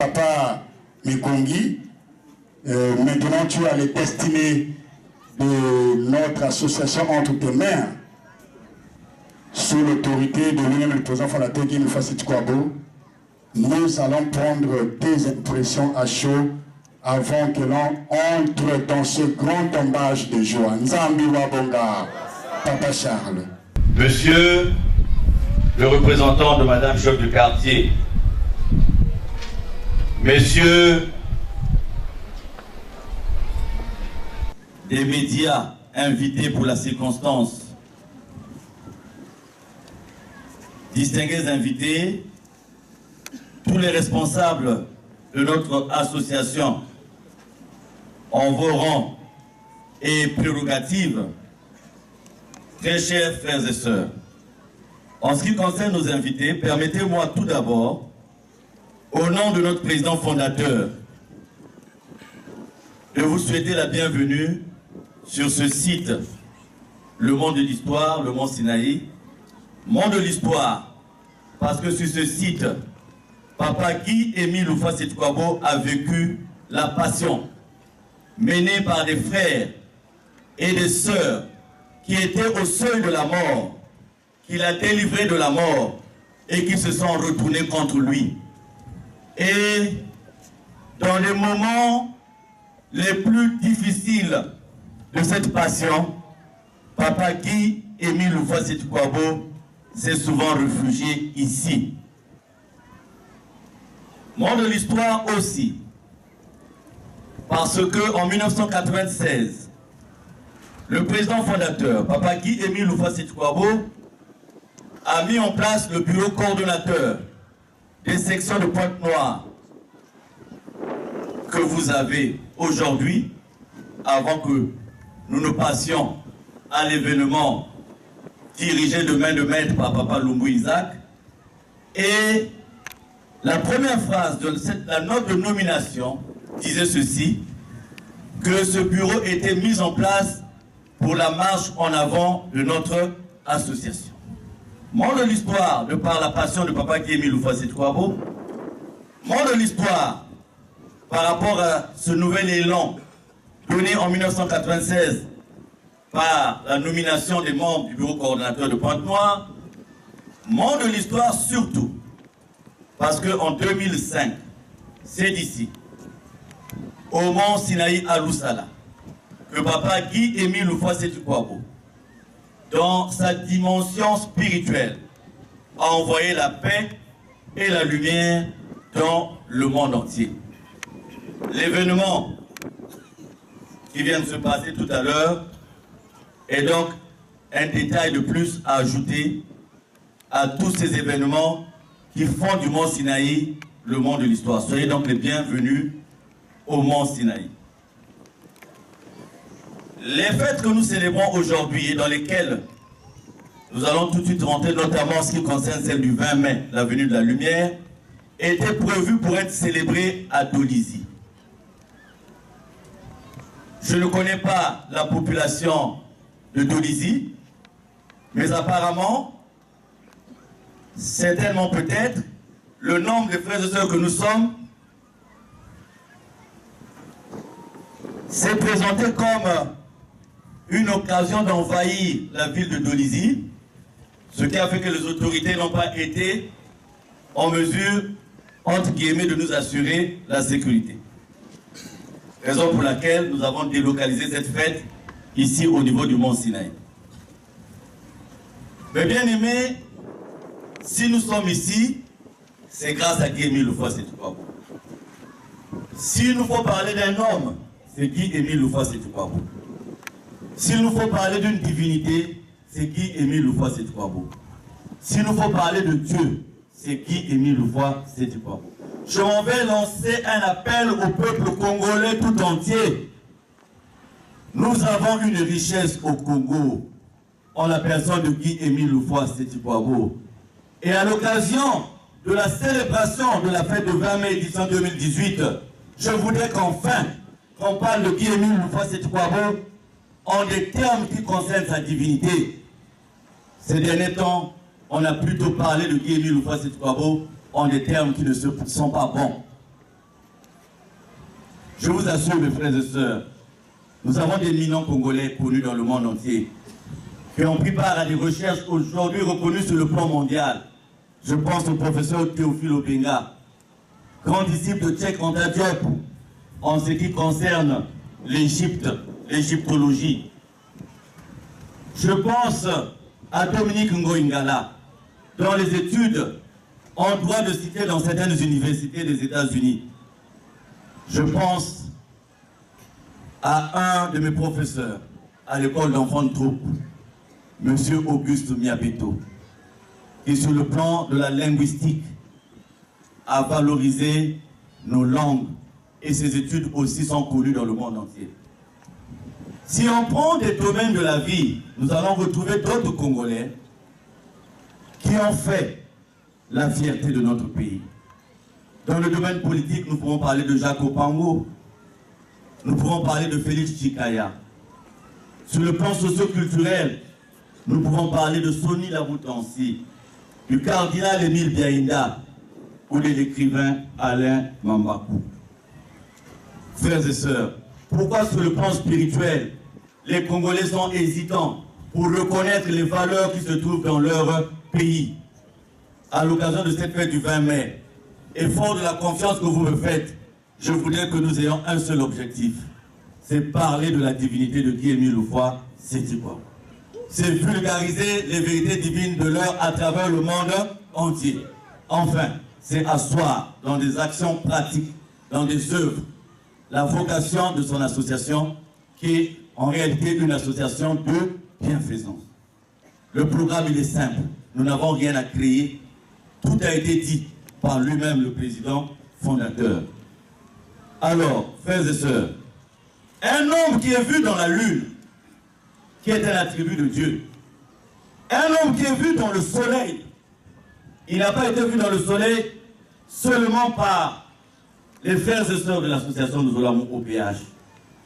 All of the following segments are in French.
Papa Mikongi. Maintenant, tu as les destinées de notre association entre tes mains, sous l'autorité de lui-même le président fondateur Guy Fassit Kwabo. Nous allons prendre tes impressions à chaud avant que l'on entre dans ce grand tombage de joie. Nzambi Wabonga, Papa Charles. Monsieur le représentant de Madame chef du quartier, Messieurs des médias invités pour la circonstance, distingués invités, tous les responsables de notre association en vos rangs et prérogatives, très chers frères et sœurs, en ce qui concerne nos invités, permettez-moi tout d'abord, au nom de notre président fondateur, de vous souhaiter la bienvenue sur ce site, le Monde de l'Histoire, le Mont Sinaï. Monde de l'Histoire, parce que sur ce site, Papa Guy-Émile Fassit Kwabo a vécu la passion menée par des frères et des sœurs qui étaient au seuil de la mort, qu'il a délivré de la mort et qui se sont retournés contre lui. Et dans les moments les plus difficiles de cette passion, Papa Guy-Émile Fassit Kwabo s'est souvent réfugié ici. Monde de l'Histoire aussi, parce que en 1996, le président fondateur, Papa Guy-Émile Fassit Kwabo, a mis en place le bureau coordonnateur des sections de Pointe-Noire que vous avez aujourd'hui, avant que nous ne passions à l'événement dirigé de main de maître par Papa Lumbu Isaac. Et la première phrase de la note de nomination disait ceci, que ce bureau était mis en place pour la marche en avant de notre association. Monde de l'Histoire, de par la passion de Papa Guy-Émile Fassit Kwabo, monde de l'Histoire, par rapport à ce nouvel élan donné en 1996 par la nomination des membres du bureau coordonnateur de Pointe-Noire, monde de l'Histoire surtout, parce qu'en 2005, c'est d'ici, au Mont Sinaï à Loussala, que Papa Guy-Émile Fassit Kwabo, dans sa dimension spirituelle, a envoyé la paix et la lumière dans le monde entier. L'événement qui vient de se passer tout à l'heure est donc un détail de plus à ajouter à tous ces événements qui font du Mont Sinaï le monde de l'histoire. Soyez donc les bienvenus au Mont Sinaï. Les fêtes que nous célébrons aujourd'hui et dans lesquelles nous allons tout de suite rentrer, notamment en ce qui concerne celle du 20 mai, la venue de la lumière, étaient prévues pour être célébrées à Dolisie. Je ne connais pas la population de Dolisie, mais apparemment, certainement peut-être, le nombre de frères et sœurs que nous sommes s'est présenté comme une occasion d'envahir la ville de Dolisie, ce qui a fait que les autorités n'ont pas été en mesure, entre guillemets, de nous assurer la sécurité. Raison pour laquelle nous avons délocalisé cette fête ici au niveau du Mont Sinaï. Mais bien aimés, si nous sommes ici, c'est grâce à Guy-Émile Fassit Kwabo. S'il nous faut parler d'un homme, c'est Guy-Émile Fassit Kwabo. S'il nous faut parler d'une divinité, c'est Guy-Émile Fassit Kwabo. S'il nous faut parler de Dieu, c'est Guy-Émile Fassit Kwabo. Je m'en vais lancer un appel au peuple congolais tout entier. Nous avons une richesse au Congo, en la personne de Guy-Émile Fassit Kwabo. Et à l'occasion de la célébration de la fête de 20 mai édition 2018, je voudrais qu'enfin, qu'on parle de Guy-Émile Fassit Kwabo en des termes qui concernent sa divinité. Ces derniers temps, on a plutôt parlé de Guy-Émile Fassit Kwabo en des termes qui ne sont pas bons. Je vous assure, mes frères et sœurs, nous avons des d'éminents Congolais connus dans le monde entier qui ont pris part à des recherches aujourd'hui reconnues sur le plan mondial. Je pense au professeur Théophile Obenga, grand disciple de Cheikh Anta Diop en ce qui concerne l'Égypte, l'égyptologie. Je pense à Dominique Ngoïngala, dont les études ont droit de citer dans certaines universités des États-Unis. Je pense à un de mes professeurs à l'école d'enfants de troupe, M. Auguste Miabeto, qui sur le plan de la linguistique a valorisé nos langues et ses études aussi sont connues dans le monde entier. Si on prend des domaines de la vie, nous allons retrouver d'autres Congolais qui ont fait la fierté de notre pays. Dans le domaine politique, nous pourrons parler de Jacques Opango, nous pourrons parler de Félix Chikaya. Sur le plan socio-culturel, nous pouvons parler de Soni Laboutansi, du cardinal Émile Biaïnda ou de l'écrivain Alain Mambakou. Frères et sœurs, pourquoi sur le plan spirituel, les Congolais sont hésitants pour reconnaître les valeurs qui se trouvent dans leur pays? À l'occasion de cette fête du 20 mai, et fort de la confiance que vous me faites, je voudrais que nous ayons un seul objectif, c'est parler de la divinité de Guy Émile Loufoua, c'est quoi? C'est vulgariser les vérités divines de l'heure à travers le monde entier. Enfin, c'est asseoir dans des actions pratiques, dans des œuvres, la vocation de son association, qui est en réalité une association de bienfaisance. Le programme, il est simple. Nous n'avons rien à créer. Tout a été dit par lui-même, le président fondateur. Alors, frères et sœurs, un homme qui est vu dans la lune, qui est un attribut de Dieu, un homme qui est vu dans le soleil, il n'a pas été vu dans le soleil seulement par les frères et sœurs de l'association Nous Olamo OPH.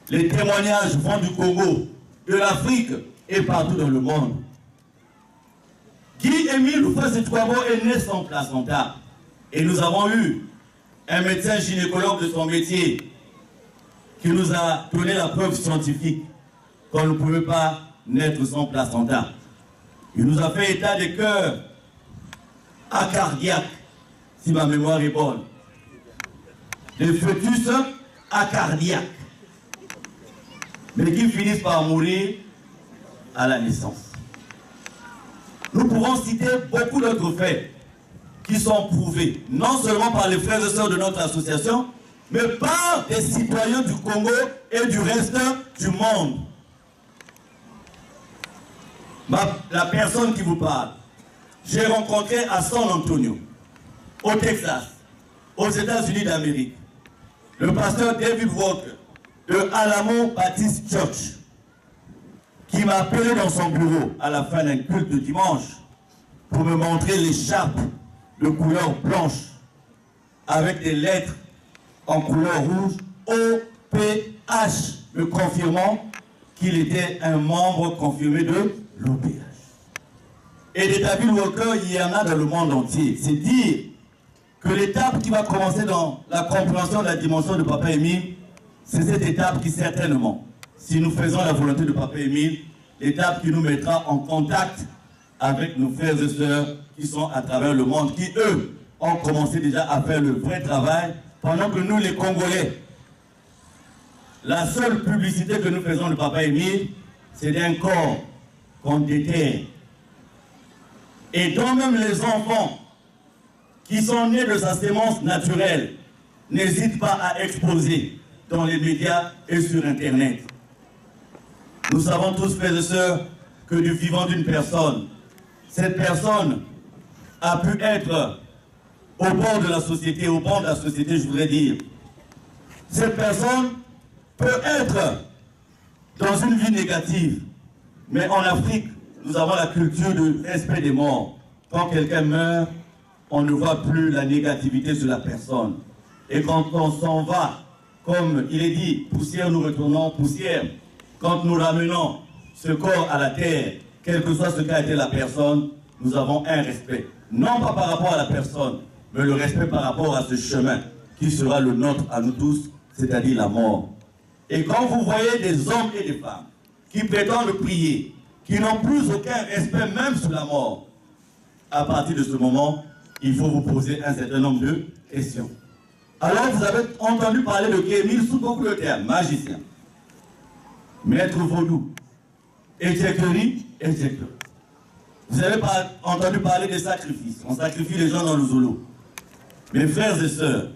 Les témoignages vont du Congo, de l'Afrique et partout dans le monde. Guy Émile Loufoua Sétouabo est né sans placenta. Et nous avons eu un médecin gynécologue de son métier qui nous a donné la preuve scientifique qu'on ne pouvait pas naître sans placenta. Il nous a fait état des cœurs acardiaques, si ma mémoire est bonne. Des fœtus acardiaques, mais qui finissent par mourir à la naissance. Nous pourrons citer beaucoup d'autres faits qui sont prouvés, non seulement par les frères et sœurs de notre association, mais par des citoyens du Congo et du reste du monde. La personne qui vous parle, j'ai rencontré à San Antonio, au Texas, aux États-Unis d'Amérique, le pasteur David Walker de Alamo Baptist Church, qui m'a appelé dans son bureau à la fin d'un culte de dimanche pour me montrer l'écharpe de couleur blanche avec des lettres en couleur rouge OPH, me confirmant qu'il était un membre confirmé de l'OPH. Et des David Walker, il y en a dans le monde entier. C'est dire que l'étape qui va commencer dans la compréhension de la dimension de Papa Émile, c'est cette étape qui certainement, si nous faisons la volonté de Papa Émile, l'étape qui nous mettra en contact avec nos frères et sœurs qui sont à travers le monde, qui eux ont commencé déjà à faire le vrai travail, pendant que nous les Congolais, la seule publicité que nous faisons de Papa Émile, c'est d'un corps qu'on déterre. Et dont même les enfants qui sont nés de sa sémence naturelle n'hésitent pas à exposer dans les médias et sur Internet. Nous savons tous, frères et sœurs, que du vivant d'une personne, cette personne a pu être au bord de la société, au bord de la société, je voudrais dire. Cette personne peut être dans une vie négative, mais en Afrique, nous avons la culture du respect des morts. Quand quelqu'un meurt, on ne voit plus la négativité sur la personne. Et quand on s'en va, comme il est dit, poussière, nous retournons poussière. Quand nous ramenons ce corps à la terre, quel que soit ce qu'a été la personne, nous avons un respect. Non pas par rapport à la personne, mais le respect par rapport à ce chemin qui sera le nôtre à nous tous, c'est-à-dire la mort. Et quand vous voyez des hommes et des femmes qui prétendent prier, qui n'ont plus aucun respect même sur la mort, à partir de ce moment, il faut vous poser un certain nombre de questions. Alors vous avez entendu parler de Guy-Émile sous beaucoup de termes, magicien, maître vaudou, éjecterie, éjecteur. Vous avez entendu parler des sacrifices, on sacrifie les gens dans le zoolo. Mes frères et sœurs,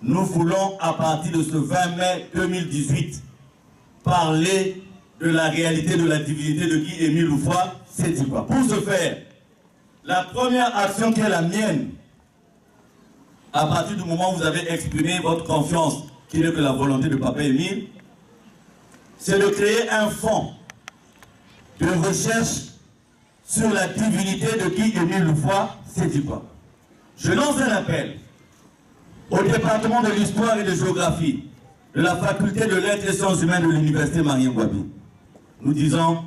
nous voulons à partir de ce 20 mai 2018 parler de la réalité de la divinité de Guy-Émile Loufois, c'est dit quoi? Pour ce faire, la première action qui est la mienne, à partir du moment où vous avez exprimé votre confiance, qui n'est que la volonté de Papa Émile, c'est de créer un fonds de recherche sur la divinité de Guy-Émile Loufois, c'est dit quoi? Je lance un appel au département de l'histoire et de géographie de la faculté de lettres et sciences humaines de l'université Marien-Ngouabi. Nous disons,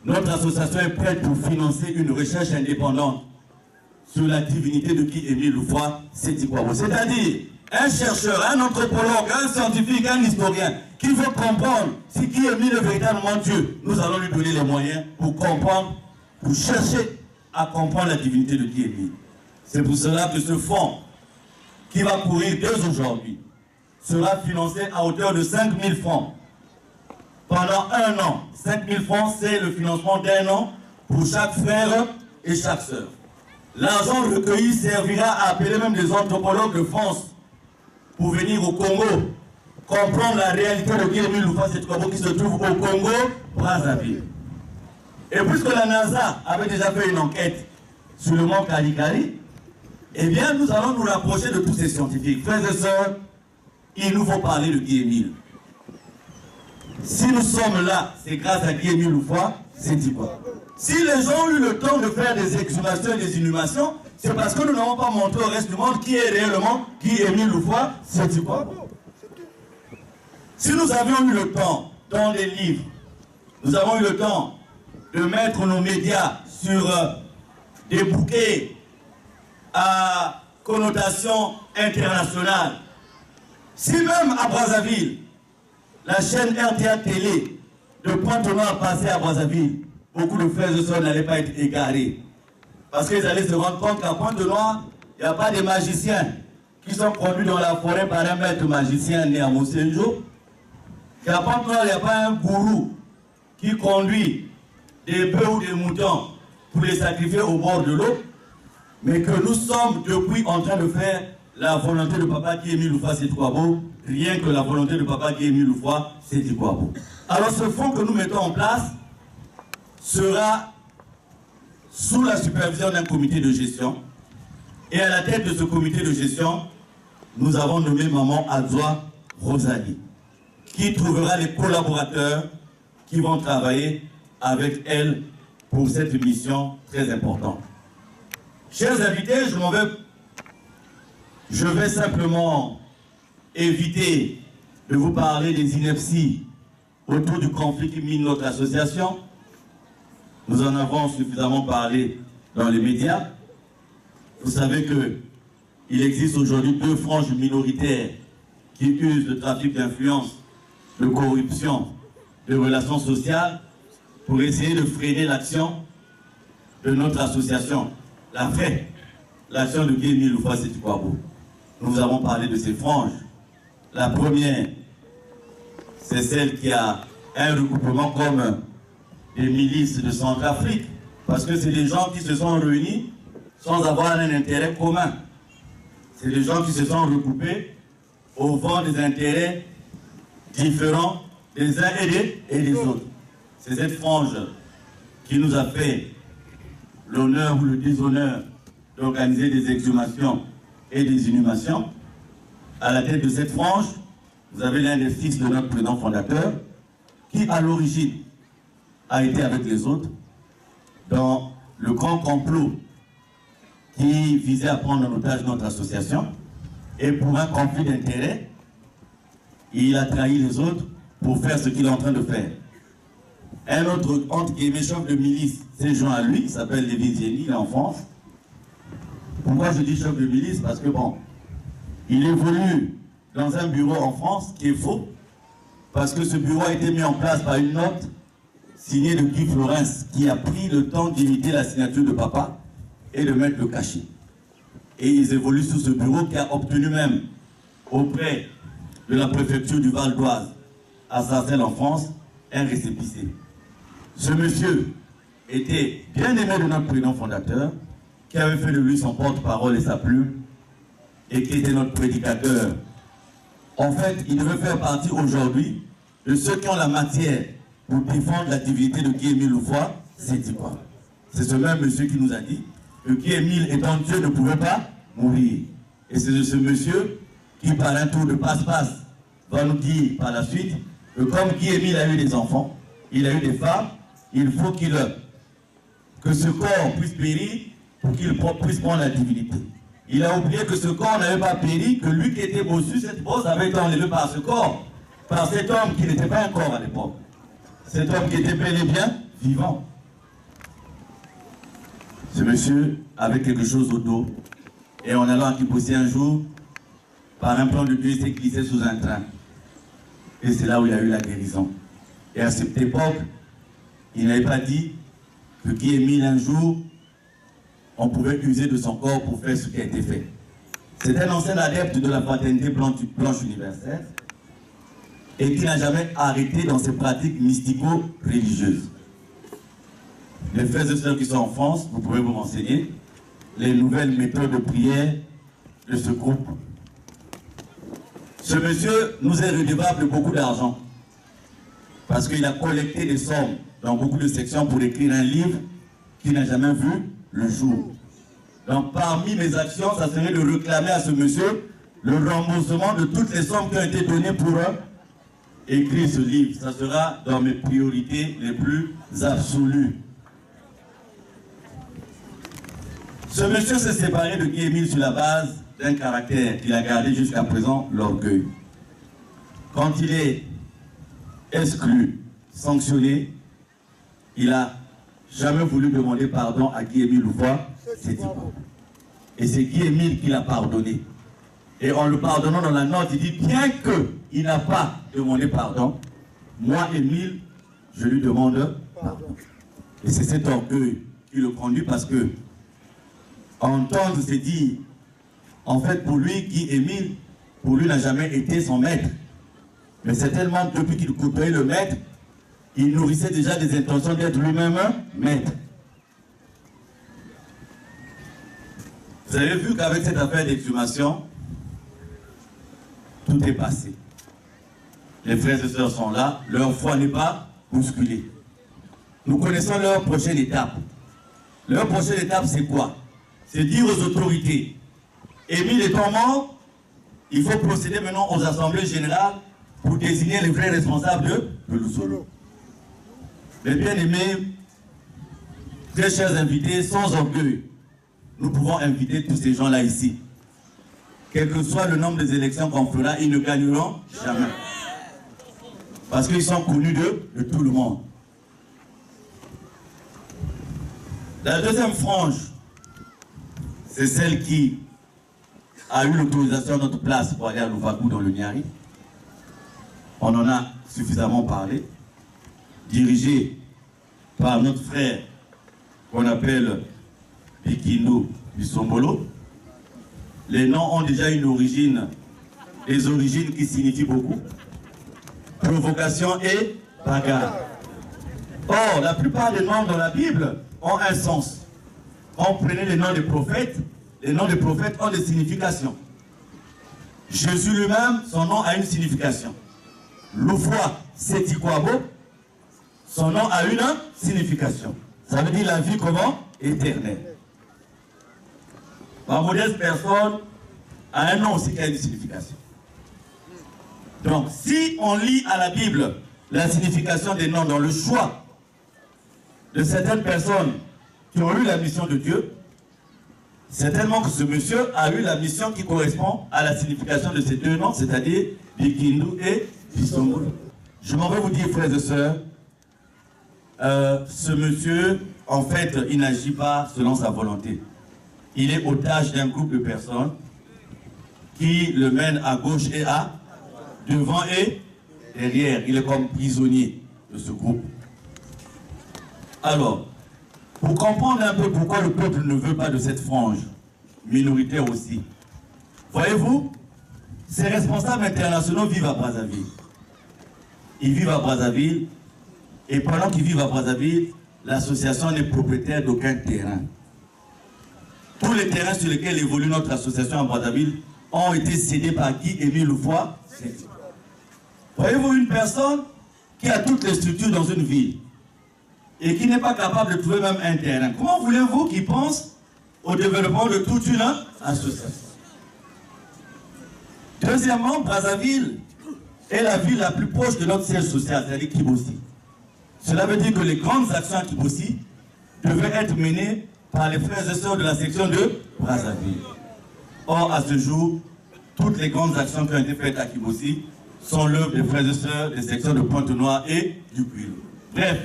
notre association est prête pour financer une recherche indépendante sur la divinité de Guy-Émile Loufois, c'est-à-dire un chercheur, un anthropologue, un scientifique, un historien qui veut comprendre si Guy-Émile est véritablement Dieu. Nous allons lui donner les moyens pour comprendre, pour chercher à comprendre la divinité de Guy-Émile. C'est pour cela que ce fonds, qui va courir dès aujourd'hui, sera financé à hauteur de 5 000 francs. Pendant un an, 5 000 francs, c'est le financement d'un an pour chaque frère et chaque sœur. L'argent recueilli servira à appeler même des anthropologues de France pour venir au Congo, comprendre la réalité de Guy-Émile Loufois Sétouabo qui se trouve au Congo, Brazzaville. Et puisque la NASA avait déjà fait une enquête sur le mont Kalikari, eh bien, nous allons nous rapprocher de tous ces scientifiques. Frères et sœurs, il nous faut parler de Guy-Émile. Si nous sommes là, c'est grâce à Guy-Émile Loufois, c'est dit quoi? Si les gens ont eu le temps de faire des exhumations et des inhumations, c'est parce que nous n'avons pas montré au reste du monde qui est réellement Guy-Émile Loufois, c'est dit quoi? Si nous avions eu le temps, dans les livres, nous avons eu le temps de mettre nos médias sur des bouquets à connotation internationale. Si même à Brazzaville, la chaîne RTA Télé de Pointe-Noire passait à Brazzaville, beaucoup de frères et sœurs n'allaient pas être égarés. Parce qu'ils allaient se rendre compte qu'à Pointe-Noire, il n'y a pas de magiciens qui sont conduits dans la forêt par un maître magicien né à Moussenjo. Qu'à Pointe-Noire, il n'y a pas un gourou qui conduit des bœufs ou des moutons pour les sacrifier au bord de l'eau, mais que nous sommes depuis en train de faire la volonté de Papa Guy-Émile Loufois Sétouabo, rien que la volonté de Papa Guy-Émile Loufois Sétouabo. Alors ce fonds que nous mettons en place sera sous la supervision d'un comité de gestion. Et à la tête de ce comité de gestion, nous avons nommé Maman Adzoa Rosalie, qui trouvera les collaborateurs qui vont travailler avec elle pour cette mission très importante. Chers invités, je vais simplement éviter de vous parler des inepties autour du conflit qui mine notre association. Nous en avons suffisamment parlé dans les médias. Vous savez qu'il existe aujourd'hui 2 franges minoritaires qui usent de trafic d'influence, de corruption, de relations sociales pour essayer de freiner l'action de notre association. L'action de Guy-Émile Loufois Sétouabo. Nous avons parlé de ces franges. La première, c'est celle qui a un regroupement comme des milices de Centrafrique, parce que c'est des gens qui se sont réunis sans avoir un intérêt commun. C'est des gens qui se sont regroupés au vent des intérêts différents des uns et des autres. C'est cette frange qui nous a fait l'honneur ou le déshonneur d'organiser des exhumations et des inhumations. À la tête de cette frange, vous avez l'un des fils de notre président fondateur, qui à l'origine a été avec les autres dans le grand complot qui visait à prendre en otage notre association. Et pour un conflit d'intérêts, il a trahi les autres pour faire ce qu'il est en train de faire. Un autre, entre guillemets, chef de milice, c'est Jean à lui, il s'appelle Lévin Zieni, il est en France. Pourquoi je dis chef de milice? Parce que bon, il évolue dans un bureau en France qui est faux, parce que ce bureau a été mis en place par une note signée de Guy Florence, qui a pris le temps d'imiter la signature de papa et de mettre le cachet. Et ils évoluent sous ce bureau qui a obtenu même auprès de la préfecture du Val d'Oise à Sarcelles en France un récépissé. Ce monsieur était bien aimé de notre président fondateur, qui avait fait de lui son porte-parole et sa plume, et qui était notre prédicateur. En fait, il devait faire partie aujourd'hui de ceux qui ont la matière pour défendre la divinité de Guy-Émile Loufoy, c'est dit quoi? C'est ce même monsieur qui nous a dit que Guy-Émile étant Dieu ne pouvait pas mourir. Et c'est de ce monsieur qui, par un tour de passe-passe, va nous dire par la suite que comme Guy-Émile a eu des enfants, il a eu des femmes, il faut que ce corps puisse périr pour qu'il puisse prendre la divinité. Il a oublié que ce corps n'avait pas péri, que lui qui était bossu, cette bosse avait été enlevée par ce corps, par cet homme qui n'était pas un corps à l'époque. Cet homme qui était bel et bien vivant. Ce monsieur avait quelque chose au dos, et en allant à Kipossé un jour, par un plan de Dieu, il s'est glissé sous un train. Et c'est là où il a eu la guérison. Et à cette époque, il n'avait pas dit que Guy-Émile, un jour, on pouvait user de son corps pour faire ce qui a été fait. C'est un ancien adepte de la fraternité blanche universelle et qui n'a jamais arrêté dans ses pratiques mystico-religieuses. Les frères et sœurs qui sont en France, vous pouvez vous renseigner, les nouvelles méthodes de prière de ce groupe. Ce monsieur nous est redevable de beaucoup d'argent parce qu'il a collecté des sommes dans beaucoup de sections pour écrire un livre qui n'a jamais vu le jour. Donc parmi mes actions, ça serait de réclamer à ce monsieur le remboursement de toutes les sommes qui ont été données pour écrire ce livre. Ça sera dans mes priorités les plus absolues. Ce monsieur s'est séparé de Guy-Émile sur la base d'un caractère qu'il a gardé jusqu'à présent, l'orgueil. Quand il est exclu, sanctionné, il n'a jamais voulu demander pardon à Guy-Émile Loufoy, c'est dit. Et c'est Guy-Émile qui l'a pardonné. Et en le pardonnant dans la note, il dit, bien qu'il n'a pas demandé pardon, moi, Émile, je lui demande pardon. Et c'est cet orgueil qui le conduit parce que entendre se dire, en fait, pour lui, Guy-Émile, pour lui, n'a jamais été son maître. Mais c'est tellement depuis qu'il côtoyait le maître, il nourrissait déjà des intentions d'être lui-même maître. Vous avez vu qu'avec cette affaire d'exhumation, tout est passé. Les frères et sœurs sont là, leur foi n'est pas bousculée. Nous connaissons leur prochaine étape. Leur prochaine étape, c'est quoi? C'est dire aux autorités, Émile étant mort, il faut procéder maintenant aux assemblées générales pour désigner les vrais responsables de l'Ouzolo. Les bien-aimés, très chers invités, sans orgueil, nous pouvons inviter tous ces gens-là ici. Quel que soit le nombre des élections qu'on fera, ils ne gagneront jamais. Parce qu'ils sont connus de tout le monde. La deuxième frange, c'est celle qui a eu l'autorisation de notre place pour aller à Louvakou dans le Niari. On en a suffisamment parlé. Dirigée par notre frère qu'on appelle Bikindo Bisombolo. Les noms ont déjà une origine, des origines qui signifient beaucoup. Provocation et bagarre. Or, la plupart des noms dans la Bible ont un sens. On prenait les noms des prophètes ont des significations. Jésus lui-même, son nom a une signification. Loufoy, Setikwabo, son nom a une signification. Ça veut dire la vie comment? Éternelle. Ma modeste personne a un nom aussi qui a une signification. Donc, si on lit à la Bible la signification des noms dans le choix de certaines personnes qui ont eu la mission de Dieu, certainement que ce monsieur a eu la mission qui correspond à la signification de ces deux noms, c'est-à-dire Bikindu et Bisombolo. Je m'en vais vous dire, frères et sœurs, ce monsieur, en fait, il n'agit pas selon sa volonté. Il est otage d'un groupe de personnes qui le mène à gauche et à devant et derrière. Il est comme prisonnier de ce groupe. Alors, pour comprendre un peu pourquoi le peuple ne veut pas de cette frange, minoritaire aussi, voyez-vous, ces responsables internationaux vivent à Brazzaville. Ils vivent à Brazzaville, et pendant qu'ils vivent à Brazzaville, l'association n'est propriétaire d'aucun terrain. Tous les terrains sur lesquels évolue notre association à Brazzaville ont été cédés par Guy Émile Loufoy. Voyez-vous, une personne qui a toutes les structures dans une ville et qui n'est pas capable de trouver même un terrain, comment voulez-vous qu'il pense au développement de toute une association? Deuxièmement, Brazzaville est la ville la plus proche de notre siège social, c'est-à-dire Kibossi. Cela veut dire que les grandes actions à Kibossi devaient être menées par les frères et sœurs de la section de Brazzaville. Or, à ce jour, toutes les grandes actions qui ont été faites à Kibossi sont l'œuvre des frères et sœurs des sections de Pointe-Noire et du Kouilou. Bref,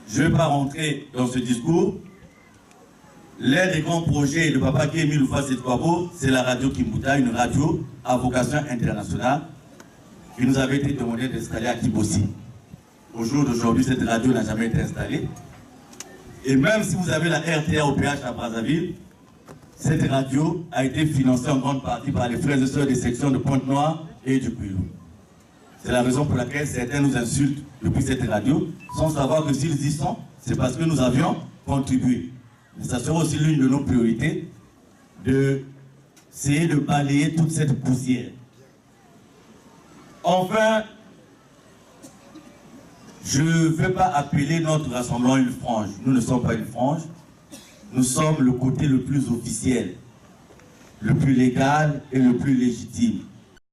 je ne vais pas rentrer dans ce discours. L'un des grands projets de Papa Guy Émile Loufoy Sédouabo, c'est la radio Kimbuta, une radio à vocation internationale qui nous avait été demandé d'installer à Kibossi. Au jour d'aujourd'hui, cette radio n'a jamais été installée. Et même si vous avez la RTA au PH à Brazzaville, cette radio a été financée en grande partie par les frères et sœurs des sections de Pointe-Noire et du Kouilou. C'est la raison pour laquelle certains nous insultent depuis cette radio, sans savoir que s'ils y sont, c'est parce que nous avions contribué. Mais ça sera aussi l'une de nos priorités, d'essayer de balayer toute cette poussière. Enfin, je ne veux pas appeler notre rassemblement une frange. Nous ne sommes pas une frange. Nous sommes le côté le plus officiel, le plus légal et le plus légitime.